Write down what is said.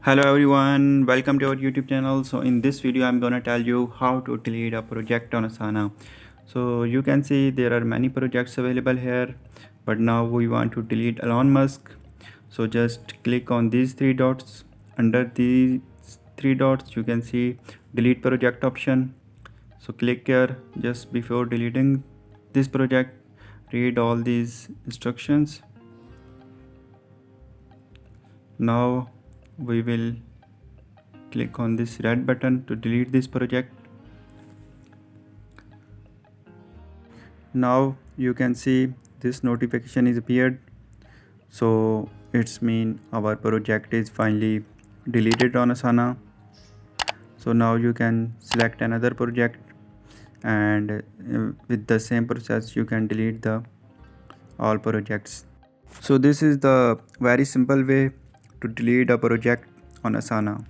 Hello everyone, welcome to our YouTube channel. So in this video I'm gonna tell you how to delete a project on Asana. So you can see there are many projects available here, but now we want to delete Elon Musk. So just click on these three dots. Under these three dots you can see delete project option. So click here. Just before deleting this project, read all these instructions. Now we will click on this red button to delete this project. Now you can see this notification is appeared, so it's mean our project is finally deleted on Asana. So now you can select another project, and with the same process you can delete the all projects. So this is the very simple way to delete a project on Asana.